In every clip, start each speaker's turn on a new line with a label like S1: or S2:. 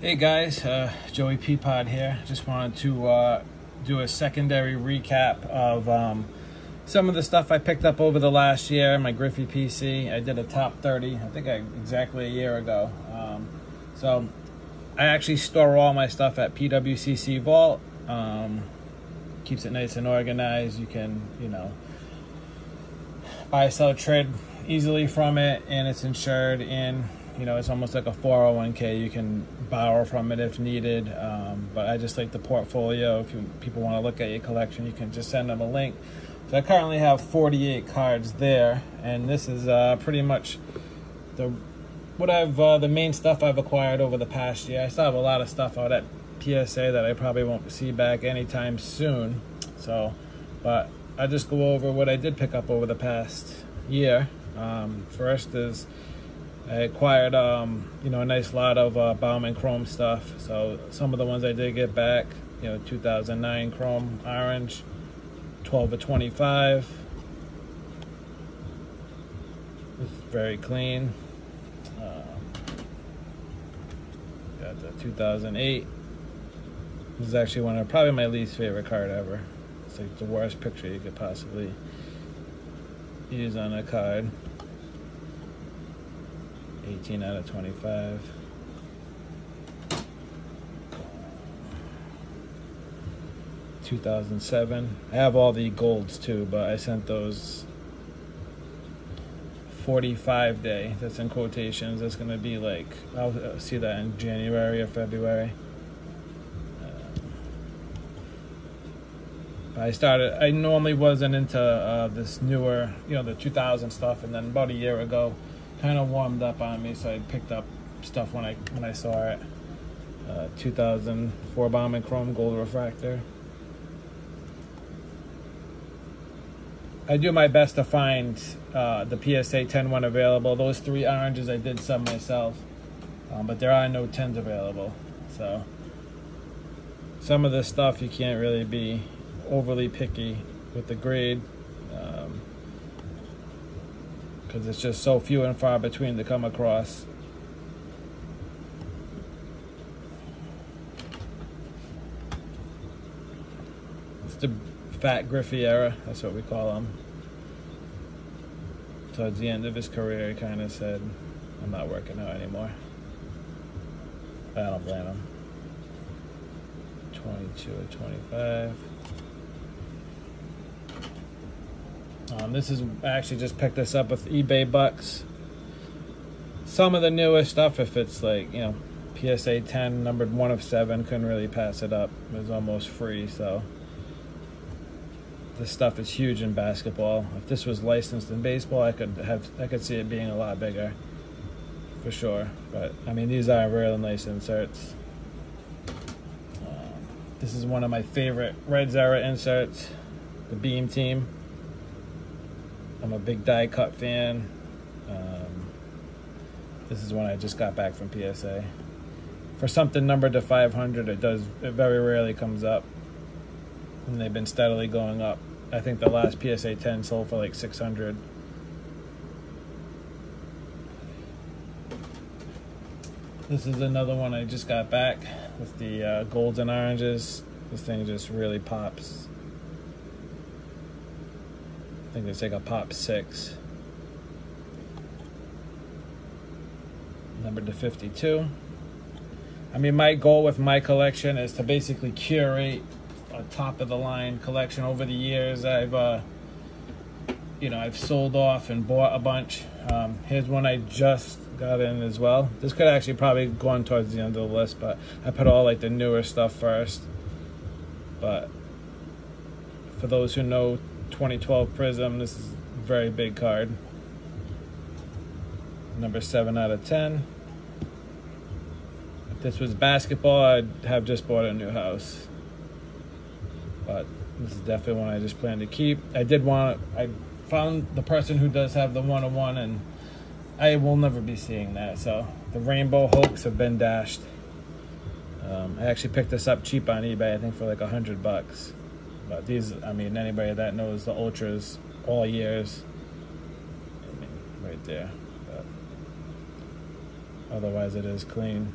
S1: Hey guys, Joey Peapod here. Just wanted to do a secondary recap of some of the stuff I picked up over the last year. My Griffey PC, I did a top 30, I think exactly a year ago. So I actually store all my stuff at PWCC Vault. Keeps it nice and organized. You can, buy, sell, trade easily from it, and it's insured in. It's almost like a 401k. You can borrow from it if needed. But I just like the portfolio. If people want to look at your collection, you can just send them a link. So I currently have 48 cards there, and this is pretty much the main stuff I've acquired over the past year. I still have a lot of stuff out at PSA that I probably won't see back anytime soon. But I just go over what I did pick up over the past year. First is I acquired, a nice lot of Bauman Chrome stuff. So some of the ones I did get back, 2009 Chrome Orange, 12 of 25. It's very clean. Got the 2008. This is actually probably my least favorite card ever. It's like the worst picture you could possibly use on a card. 18 out of 25. $2007. I have all the golds too, but I sent those 45 day. That's in quotations. That's going to be like, I'll see that in January or February. I normally wasn't into this newer, the 2000 stuff, and then about a year ago, kind of warmed up on me, so I picked up stuff when I saw it. 2004 Bauman Chrome Gold Refractor. I do my best to find the PSA 10 one available. Those three oranges I did some myself, but there are no 10s available. So some of this stuff you can't really be overly picky with the grade. Because it's just so few and far between to come across. It's the Fat Griffey era, that's what we call him. Towards the end of his career, he kind of said, I'm not working out anymore. I don't blame him. 22 or 25. I actually just picked this up with eBay bucks. Some of the newer stuff, if it's like, PSA 10, numbered 1 of 7, couldn't really pass it up. It was almost free, so. This stuff is huge in basketball. If this was licensed in baseball, I could see it being a lot bigger, for sure. But, these are really nice inserts. This is one of my favorite Reds era inserts, the Beam Team. I'm a big die cut fan. This is one I just got back from PSA. For something numbered to 500, it very rarely comes up. And they've been steadily going up. I think the last PSA 10 sold for like 600. This is another one I just got back with the golds and oranges. This thing just really pops. I think it's like a pop 6. Numbered to 52. My goal with my collection is to basically curate a top of the line collection. Over the years, I've sold off and bought a bunch. Here's one I just got in as well. This could actually probably go on towards the end of the list, but I put all like the newer stuff first. But for those who know 2012 Prism, this is a very big card. Number 7 out of 10. If this was basketball, I'd have just bought a new house. But this is definitely one I just plan to keep. I found the person who does have the 101, and I will never be seeing that. So the rainbow hopes have been dashed. I actually picked this up cheap on eBay, I think for like $100. But these, anybody that knows the Ultras all years, right there. But otherwise, it is clean.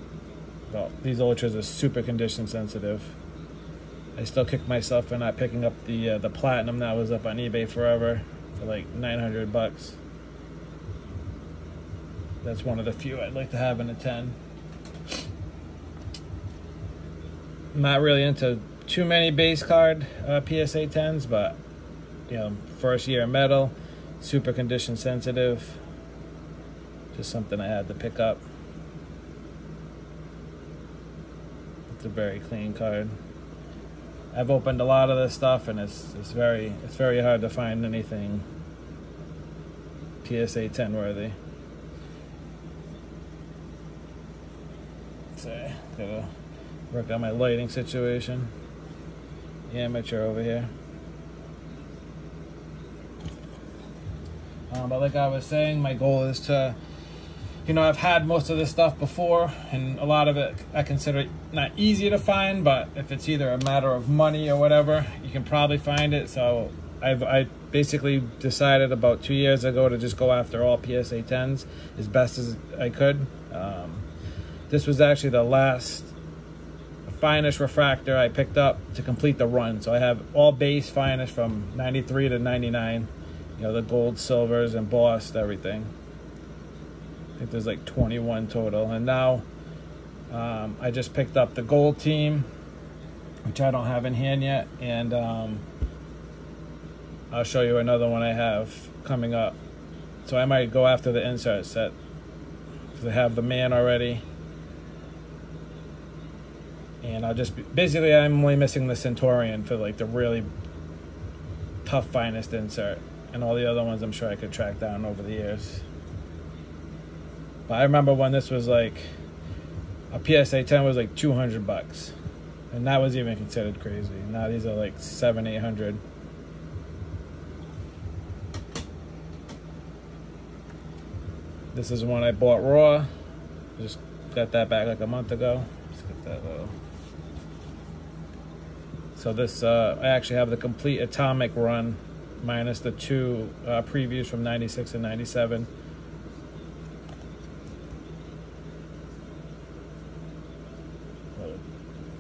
S1: Well, these Ultras are super condition sensitive. I still kick myself for not picking up the Platinum that was up on eBay forever for like $900. That's one of the few I'd like to have in a 10. I'm not really into too many base card PSA 10s, but you know, first year metal, super condition sensitive. Just something I had to pick up. It's a very clean card. I've opened a lot of this stuff, and it's very hard to find anything PSA 10 worthy. So gotta work on my lighting situation. Amateur over here. But like I was saying, my goal is to, you know, I've had most of this stuff before, and a lot of it I consider not easy to find, but if it's either a matter of money or whatever, you can probably find it. So I basically decided about 2 years ago to just go after all PSA 10s as best as I could. This was actually the last finest refractor I picked up to complete the run. So I have all base finest from 93 to 99. You know, the gold, silvers, embossed, everything. I think there's like 21 total. And now I just picked up the gold team, which I don't have in hand yet. And I'll show you another one I have coming up. So I might go after the insert set, because I have the man already. And I'll just basically I'm only missing the Centurion for like the really tough finest insert, and all the other ones I'm sure I could track down over the years. But I remember when this was like a PSA 10 was like $200, and that was even considered crazy. Now these are like $700-800. This is one I bought raw. Just got that back like a month ago. Let's get that little. So this, I actually have the complete Atomic run, minus the two previews from 96 and 97.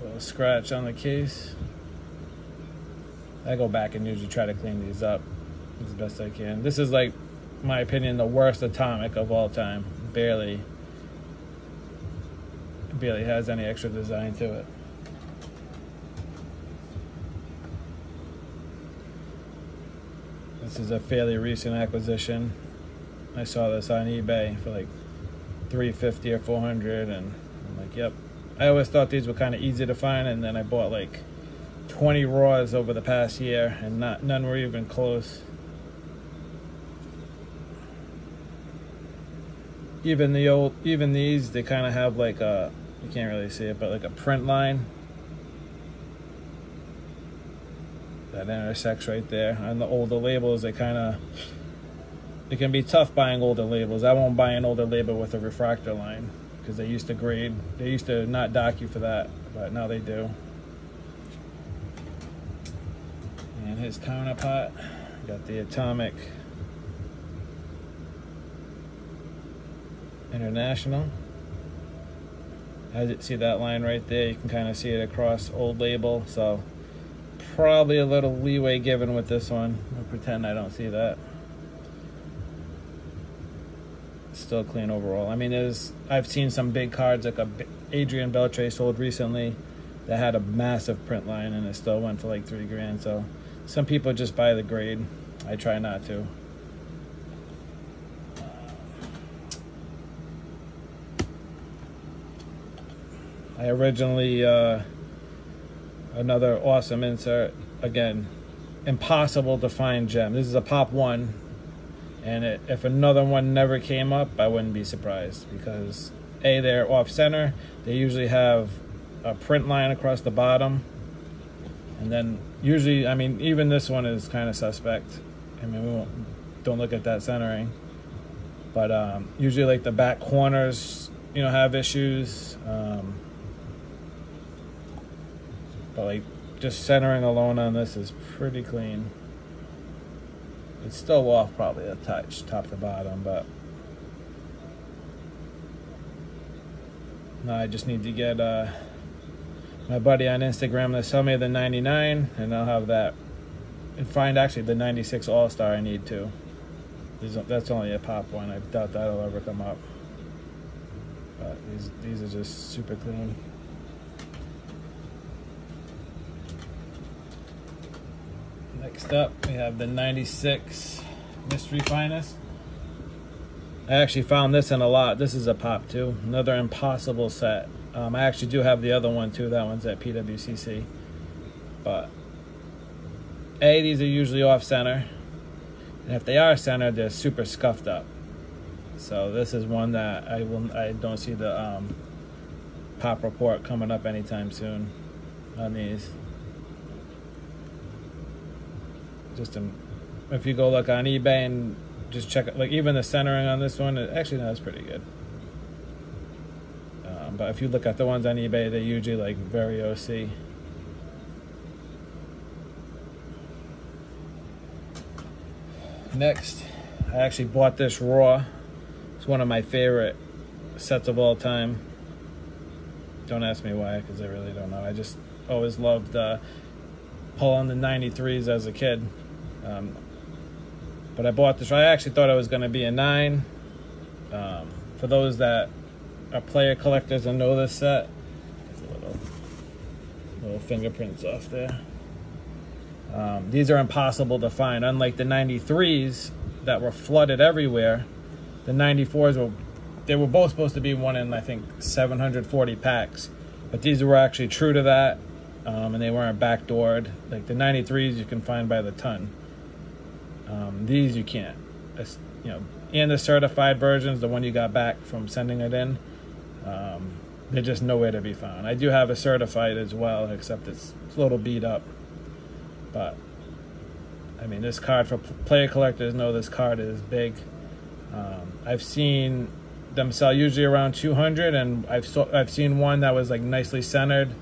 S1: Little scratch on the case. I go back and usually try to clean these up as best I can. This is like, in my opinion, the worst Atomic of all time. Barely has any extra design to it. This is a fairly recent acquisition. I saw this on eBay for like $350 or $400, and I'm like, yep. I always thought these were kind of easy to find, and then I bought like 20 raws over the past year, and none were even close. Even these, they kind of have like a, you can't really see it, but like a print line that intersects right there. On the older labels, it can be tough buying older labels. I won't buy an older label with a refractor line, because they used to not dock you for that, but now they do. And his counterpart, got the Atomic International. As you see that line right there, you can kind of see it across old label, so probably a little leeway given with this one. I'll pretend I don't see that. Still clean overall. I mean, I've seen some big cards, like a Adrian Beltre sold recently that had a massive print line, and it still went for like $3,000. So some people just buy the grade. I try not to. I originally, another awesome insert, again, impossible to find gem. This is a Pop 1, and if another one never came up, I wouldn't be surprised, because A, they're off center, they usually have a print line across the bottom, and then usually, I mean, even this one is kind of suspect. I mean, don't look at that centering, but usually like the back corners, you know, have issues. But like just centering alone on this is pretty clean. It's still off probably a touch, top to bottom, but Now I just need to get my buddy on Instagram to sell me the 99, and I'll have that. And find actually the 96 All-Star I need too. That's only a pop one. I doubt that'll ever come up. But these are just super clean. Next up, we have the 96 Mystery Finest. I actually found this in a lot. This is a pop too. Another impossible set. I actually do have the other one too. That one's at PWCC. But these are usually off center. And if they are centered, they're super scuffed up. So this is one that I don't see the pop report coming up anytime soon on these. If you go look on eBay and just check it, like even the centering on this one, actually no, it's pretty good. But if you look at the ones on eBay, they're usually like very OC. Next, I actually bought this raw. It's one of my favorite sets of all time. Don't ask me why, because I really don't know. I just always loved pulling the 93s as a kid. But I bought this. I actually thought it was going to be a 9. For those that are player collectors and know this set, there's little fingerprints off there. These are impossible to find. Unlike the 93s that were flooded everywhere, the 94s they were both supposed to be one in, I think, 740 packs. But these were actually true to that, and they weren't backdoored. Like the 93s you can find by the ton. These you can't. And the certified versions, the one you got back from sending it in, they're just nowhere to be found. I do have a certified as well, except it's a little beat up. But I mean, this card, for player collectors know this card is big. I've seen them sell usually around 200, and I've seen one that was like nicely centered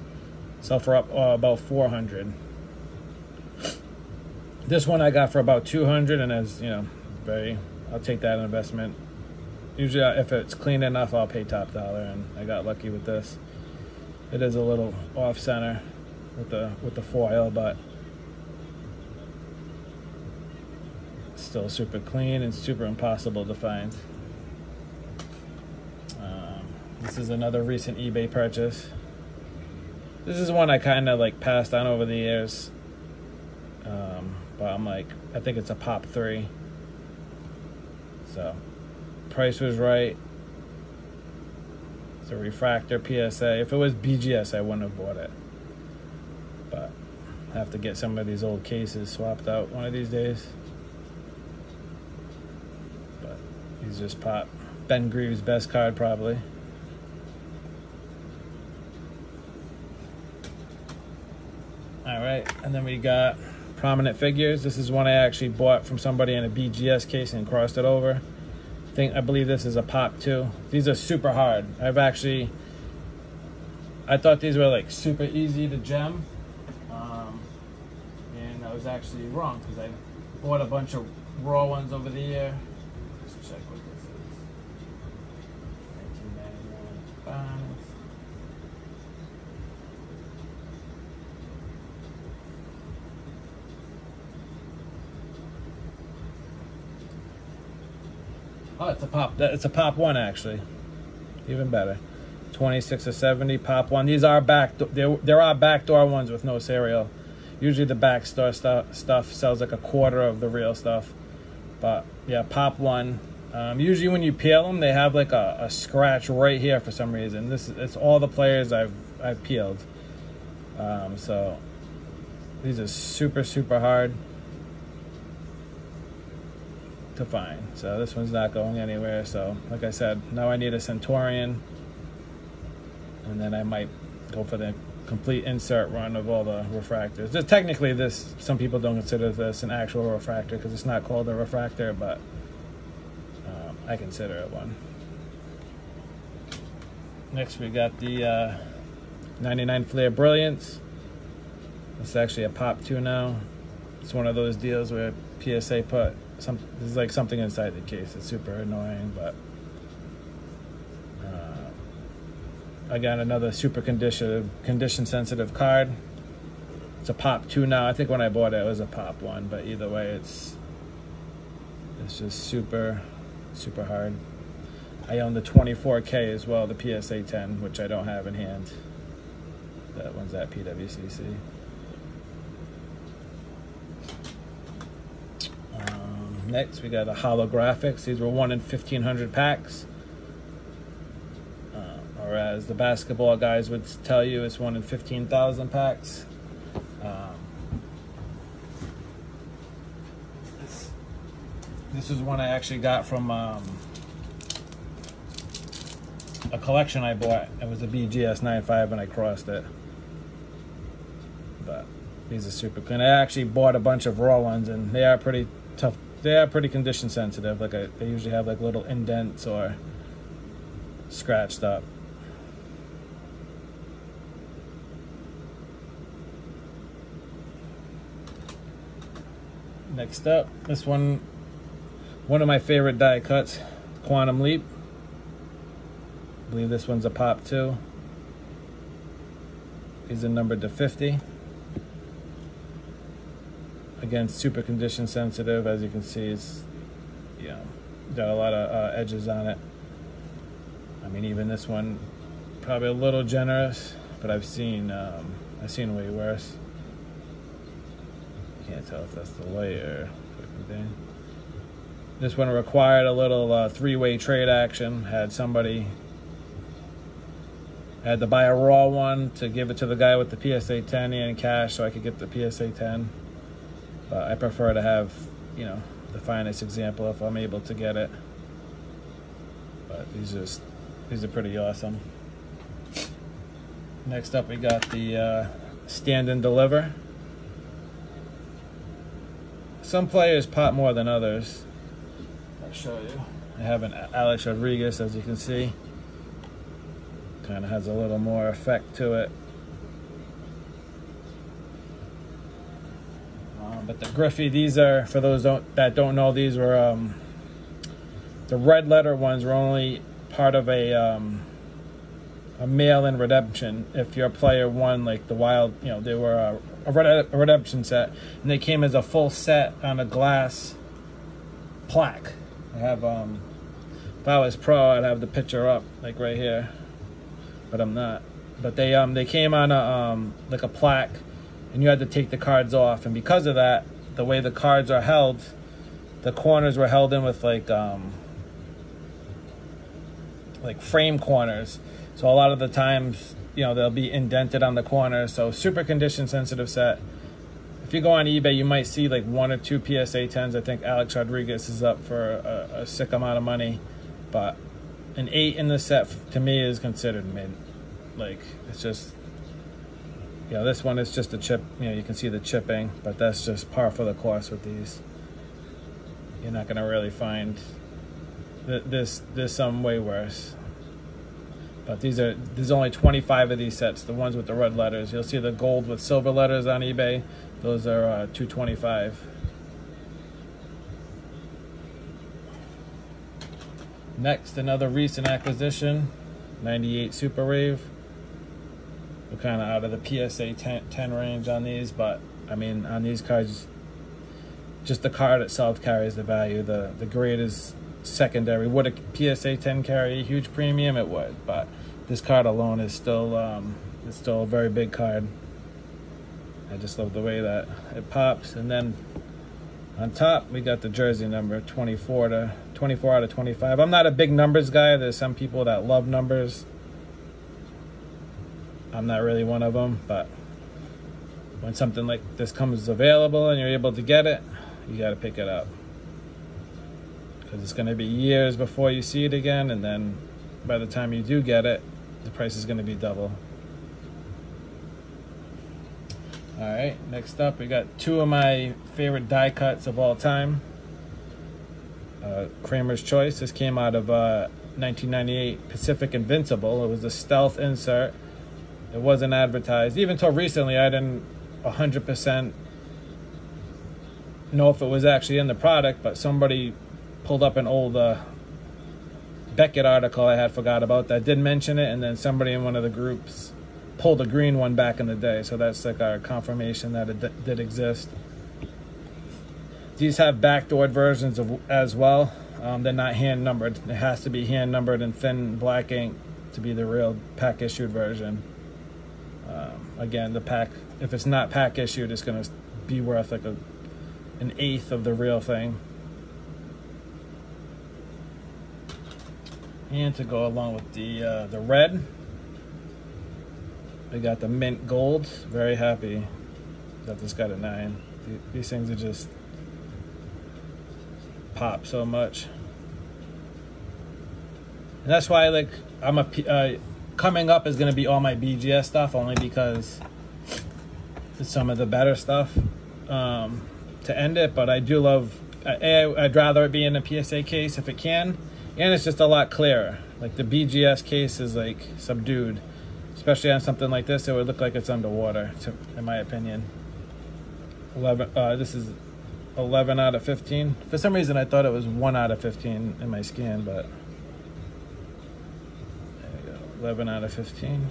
S1: sell for up about 400. This one I got for about 200, and as you know, I'll take that investment. Usually, if it's clean enough, I'll pay top dollar, and I got lucky with this. It is a little off center with the foil, but still super clean and super impossible to find. This is another recent eBay purchase. This is one I kind of like passed on over the years, but I'm like, I think it's a pop 3. So price was right. It's a refractor PSA. If it was BGS, I wouldn't have bought it, but I have to get some of these old cases swapped out one of these days. But he's just pop. Ben Greaves' best card probably. All right, and then we got Prominent Figures. This is one I actually bought from somebody in a BGS case and crossed it over. I believe this is a pop too. These are super hard. I thought these were like super easy to gem, and I was actually wrong because I bought a bunch of raw ones over the year. Let's check what this is. 1999. Oh, it's a pop. It's a pop 1 actually. Even better. 26 or 70 pop 1. These are there are backdoor ones with no serial. Usually the backdoor stuff sells like a quarter of the real stuff. But yeah, pop 1. Usually when you peel them, they have like a scratch right here for some reason. It's all the players I've peeled. So these are super hard to find. So this one's not going anywhere. So like I said, now I need a Centurion, and then I might go for the complete insert run of all the refractors. Just technically some people don't consider this an actual refractor because it's not called a refractor, but I consider it one. Next we got the 99 Flair Brilliance. It's actually a pop 2 now. It's one of those deals where PSA put there's like something inside the case. It's super annoying, but Again, another super condition sensitive card. It's a pop 2 now. I think when I bought it, it was a pop 1, but either way, it's just super hard. I own the 24K as well, the PSA 10, which I don't have in hand. That one's at PWCC. Next, we got the holographics. These were 1 in 1,500 packs. Or as the basketball guys would tell you, it's 1 in 15,000 packs. This is one I actually got from a collection I bought. It was a BGS 95 and I crossed it. But these are super clean. I actually bought a bunch of raw ones and they are pretty tough. They are pretty condition sensitive. Like they usually have like little indents or scratched up. Next up, this one of my favorite die cuts, Quantum Leap. I believe this one's a pop 2. These are numbered to 50. Again, super condition sensitive. As you can see, it's, you know, got a lot of edges on it. I mean, even this one, probably a little generous, but I've seen way worse. Can't tell if that's the light or everything. This one required a little 3-way trade action. Had to buy a raw one to give it to the guy with the PSA 10 in cash so I could get the PSA 10. But I prefer to have, you know, the finest example if I'm able to get it. But these are pretty awesome. Next up, we got the Stand and Deliver. Some players pop more than others. I'll show you. I have an Alex Rodriguez, as you can see. Kind of has a little more effect to it. But the Griffey, these are, for those that don't know, these were, the red letter ones were only part of a mail-in redemption. If your player won, like the Wild, you know, they were a redemption set, and they came as a full set on a glass plaque. I have, if I was pro, I'd have the picture up, like right here, but I'm not. But they came on a, like a plaque, and you had to take the cards off, and because of that, the way the cards are held, the corners were held in with like frame corners. So a lot of the times, you know, they'll be indented on the corners. So super condition sensitive set. If you go on eBay, you might see like 1 or 2 PSA 10s. I think Alex Rodriguez is up for a sick amount of money, but an 8 in the set to me is considered mid. Like, it's just, you know, this one is just a chip. You know, you can see the chipping, but that's just par for the course with these. You're not gonna really find there's some way worse. But there's only 25 of these sets, the ones with the red letters. You'll see the gold with silver letters on eBay. Those are $225. Next, another recent acquisition, 98 Super Rave. We're kind of out of the PSA 10 range on these, but I mean, on these cards, just the card itself carries the value. The grade is secondary. Would a PSA 10 carry a huge premium? It would, but this card alone is still a very big card. I just love the way that it pops. And then on top, we got the jersey number 24 out of 25. I'm not a big numbers guy. There's some people that love numbers. I'm not really one of them, but when something like this comes available and you're able to get it, you got to pick it up. Because it's going to be years before you see it again, and then by the time you do get it, the price is going to be double. Alright, next up we got 2 of my favorite die cuts of all time. Kramer's Choice. This came out of 1998 Pacific Invincible. It was a stealth insert. It wasn't advertised. Even till recently, I didn't 100% know if it was actually in the product, but somebody pulled up an old Beckett article I had forgot about that did mention it, and then somebody in one of the groups pulled a green one back in the day, so that's like our confirmation that it did exist. These have backdoored versions as well. They're not hand numbered. It has to be hand numbered in thin black ink to be the real pack issued version. Again, the pack, if it's not pack issued, it's going to be worth like an eighth of the real thing. And to go along with the red, we got the mint gold. Very happy that this got a 9. These things are just pop so much, and that's why like I'm coming up is going to be all my BGS stuff, only because it's some of the better stuff to end it. But I do love, I'd rather it be in a PSA case if it can, and it's just a lot clearer. Like the BGS case is like subdued, especially on something like this. It would look like it's underwater, in my opinion. 11. This is 11 out of 15. For some reason, I thought it was 1 out of 15 in my scan, but there we go. 11 out of 15.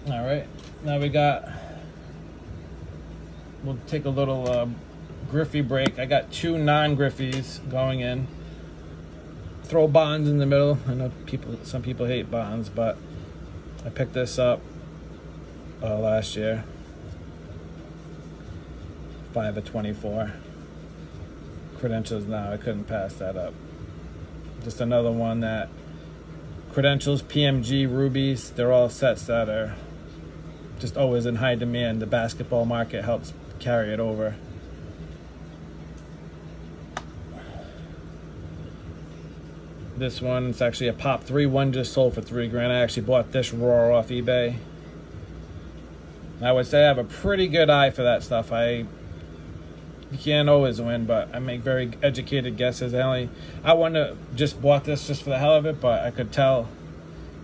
S1: All right, now we'll take a little Griffey break. I got 2 non-Griffies going in. Throw bonds in the middle. I know some people hate bonds, but I picked this up last year. 5 of 24. Credentials now, I couldn't pass that up. Just another one that Credentials, PMG, Rubies, they're all sets that are just always in high demand. The basketball market helps carry it over. This one, it's actually a Pop 3. One just sold for $3 grand. I actually bought this raw off eBay. I would say I have a pretty good eye for that stuff. You can't always win, but I make very educated guesses. I wouldn't have just bought this just for the hell of it, but I could tell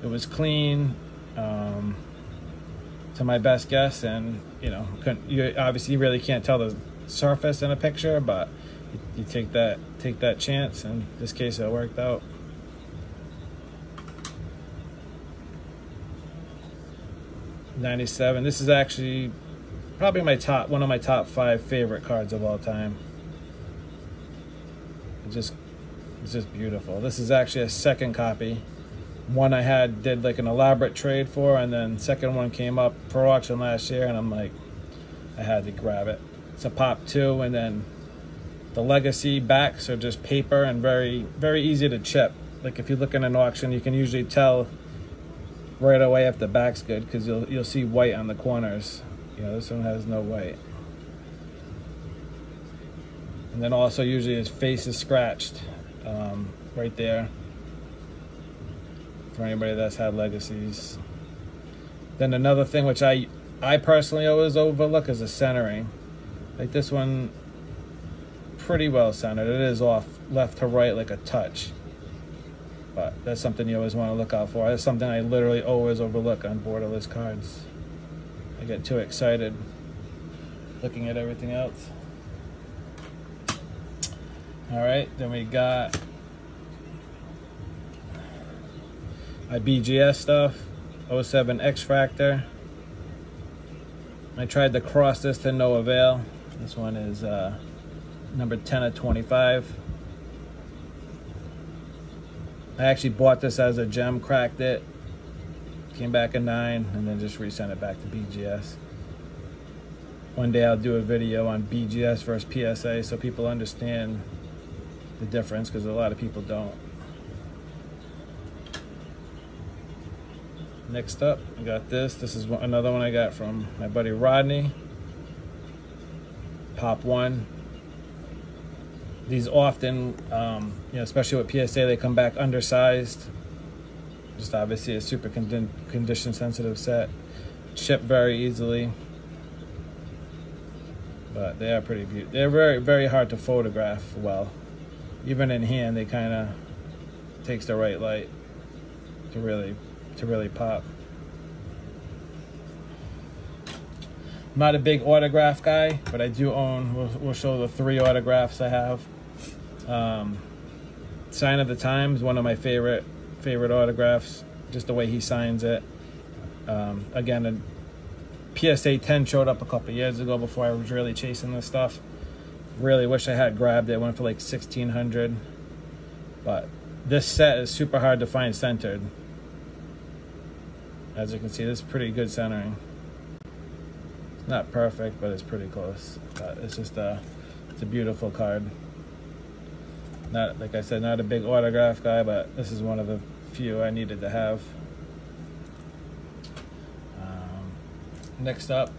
S1: it was clean to my best guess, and you obviously really can't tell the surface in a picture, but you take that chance. In this case, it worked out. '97. This is actually probably one of my top 5 favorite cards of all time. It's just beautiful. This is actually a second copy. One I did like an elaborate trade for, and then second one came up for auction last year, and I'm like, I had to grab it. It's a Pop 2, and then the legacy backs are just paper and very, very easy to chip. Like if you look in an auction, you can usually tell right away if the back's good, because you'll see white on the corners. This one has no white. And then also usually his face is scratched right there for anybody that's had legacies. Then another thing which I personally always overlook is the centering. Like this one, pretty well centered. It is off left to right like a touch, but that's something you always want to look out for. That's something I literally always overlook on borderless cards. I get too excited looking at everything else. All right, then we got my BGS stuff, 07 X Factor. I tried to cross this to no avail. This one is number 10 of 25. I actually bought this as a gem, cracked it, came back a 9, and then just resent it back to BGS. One day I'll do a video on BGS versus PSA so people understand the difference, because a lot of people don't. Next up, I got this. This is another one I got from my buddy Rodney. Pop 1. These often, especially with PSA, they come back undersized. Just obviously a super condition sensitive set. Ship very easily. But they are pretty beautiful. They're very, very hard to photograph well. Even in hand, they kind of takes the right light to really pop. I'm not a big autograph guy, but I do own, we'll show the 3 autographs I have. Sign of the Times, one of my favorite autographs, just the way he signs it. Again, a PSA 10 showed up a couple years ago before I was really chasing this stuff. Really wish I had grabbed it. It went for like $1,600. But this set is super hard to find centered. As you can see, this is pretty good centering. It's not perfect, but it's pretty close. But it's just it's a beautiful card. Not, like I said, not a big autograph guy, but this is one of the few I needed to have. Next up,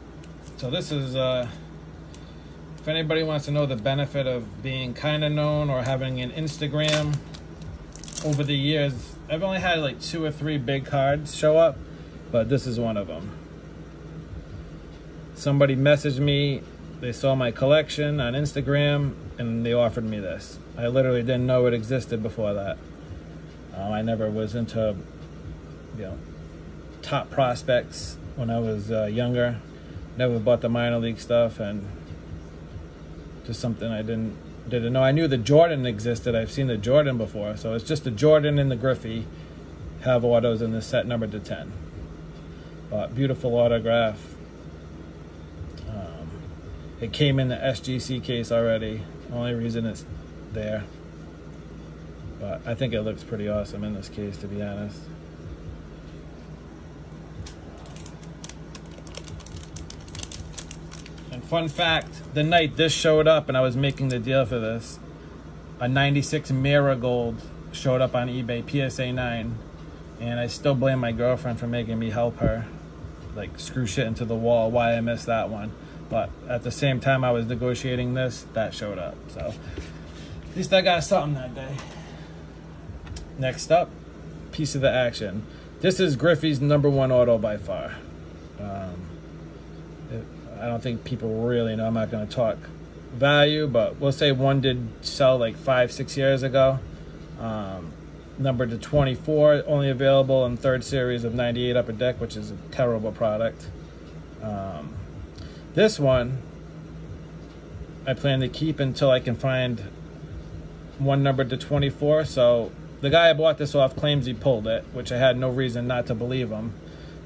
S1: so this is, if anybody wants to know the benefit of being kind of known or having an Instagram, over the years, I've only had like 2 or 3 big cards show up, but this is one of them. Somebody messaged me, they saw my collection on Instagram, and they offered me this. I literally didn't know it existed before that. I never was into, top prospects when I was younger. Never bought the minor league stuff, and just something I didn't know. I knew the Jordan existed. I've seen the Jordan before, so it's just the Jordan and the Griffey have autos in this set, numbered to 10. But beautiful autograph. It came in the SGC case already. Only reason it's there. But I think it looks pretty awesome in this case, to be honest. And fun fact, the night this showed up and I was making the deal for this, a 96 Marigold showed up on eBay, PSA 9. And I still blame my girlfriend for making me help her, like, screw shit into the wall, why I missed that one. But at the same time I was negotiating this, that showed up. So at least I got something that day. Next up, piece of the action. This is Griffey's #1 auto by far. I don't think people really know. I'm not going to talk value, but we'll say one did sell like 5-6 years ago. Numbered to 24, only available in 3rd series of 98 Upper Deck, which is a terrible product. This one I plan to keep until I can find one numbered to 24. So the guy I bought this off claims he pulled it, which I had no reason not to believe him.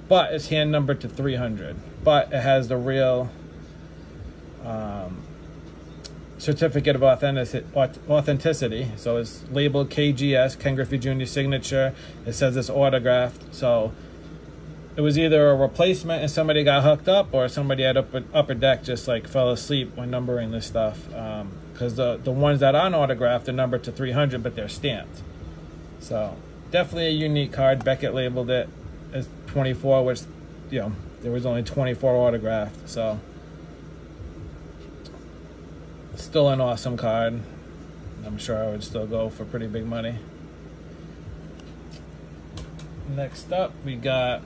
S1: But it's hand numbered to 300. But it has the real certificate of authenticity. So it's labeled KGS, Ken Griffey Jr. signature. It says it's autographed. So it was either a replacement and somebody got hooked up, or somebody at upper deck just like fell asleep when numbering this stuff. Because the ones that aren't autographed are numbered to 300, but they're stamped. So definitely a unique card. Beckett labeled it as 24, which, there was only 24 autographed. So still an awesome card. I'm sure I would still go for pretty big money. Next up, we got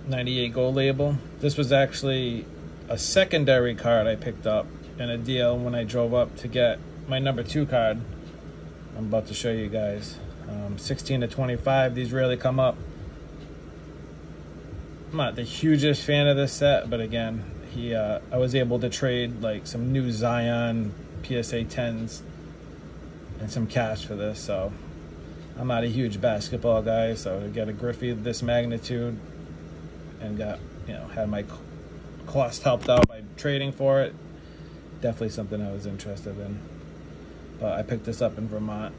S1: 98 gold label. This was actually a secondary card I picked up in a deal when I drove up to get my #2 card. I'm about to show you guys. 16 to 25, these rarely come up. I'm not the hugest fan of this set, but again, I was able to trade like some new Zion PSA 10s and some cash for this, so I'm not a huge basketball guy, so to get a Griffey of this magnitude and got, had my cost helped out by trading for it, definitely something I was interested in. But I picked this up in Vermont.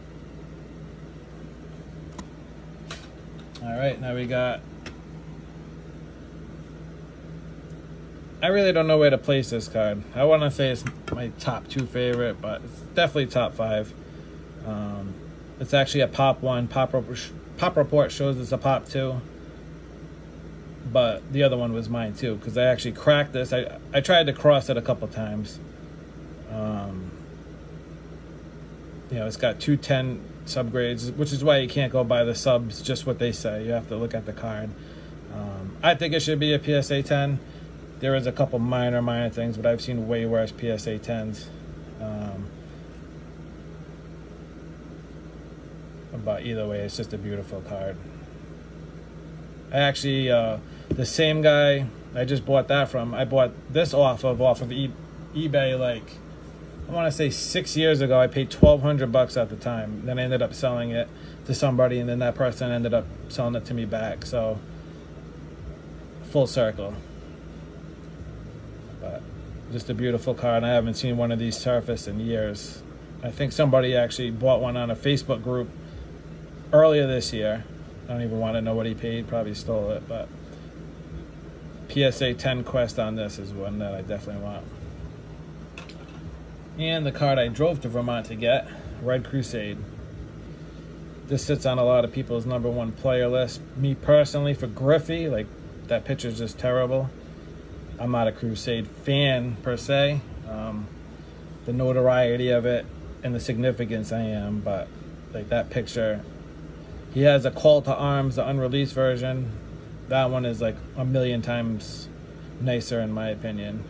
S1: All right, now we got, I really don't know where to place this card. I want to say it's my top 2 favorite, but it's definitely top 5. It's actually a pop 1. Pop report shows it's a pop 2. But the other one was mine too, because I actually cracked this. I tried to cross it a couple times. It's got 210 subgrades, which is why you can't go by the subs, just what they say. You have to look at the card. I think it should be a PSA 10. There is a couple minor things, but I've seen way worse PSA 10s. But either way, it's just a beautiful card. I actually, the same guy I just bought that from, I bought this off of eBay like I want to say 6 years ago. I paid $1,200 at the time. Then I ended up selling it to somebody, and then that person ended up selling it to me back. So full circle. But just a beautiful card. I haven't seen one of these surface in years. I think somebody actually bought one on a Facebook group earlier this year. I don't even want to know what he paid. Probably stole it. But PSA 10 Quest on this is one that I definitely want. And the card I drove to Vermont to get, Red Crusade. This sits on a lot of people's #1 player list. Me personally, for Griffey, like, that picture's just terrible. I'm not a Crusade fan per se. The notoriety of it and the significance I am, but like that picture, he has a Call to Arms, the unreleased version. That one is like a million times nicer in my opinion.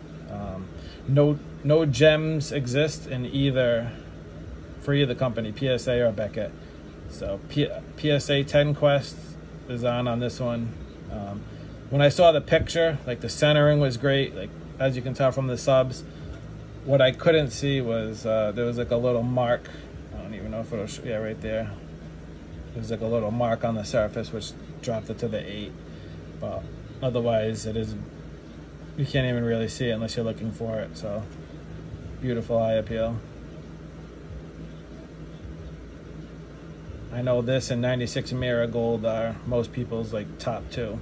S1: No gems exist in either for either company, PSA or Beckett. So PSA 10 Quest is on this one. When I saw the picture, like the centering was great. Like as you can tell from the subs, what I couldn't see was there was like a little mark. I don't even know if it'll show. Yeah, right there. There's like a little mark on the surface which dropped it to the 8. But otherwise, it is. You can't even really see it unless you're looking for it. So beautiful eye appeal. I know this and 96 Mirror Gold are most people's like top 2.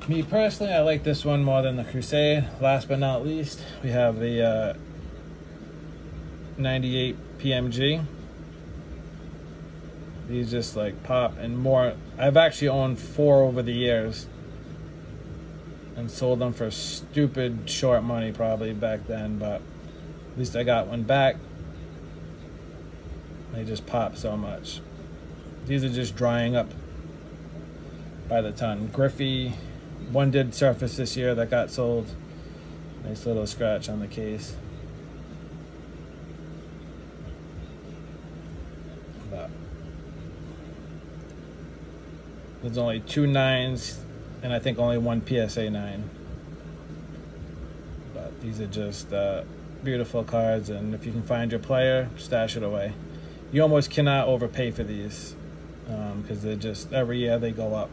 S1: Me personally, I like this one more than the Crusade. Last but not least, we have the 98 PMG. These just like pop and more. I've actually owned 4 over the years and sold them for stupid short money probably back then, but at least I got one back. They just pop so much. These are just drying up by the ton. Griffey, one did surface this year that got sold. Nice little scratch on the case. But there's only 2 9s and I think only 1 PSA 9. But these are just beautiful cards, and if you can find your player, stash it away. You almost cannot overpay for these because they're just, every year they go up.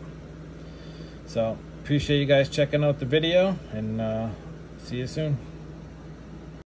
S1: So appreciate you guys checking out the video, and see you soon.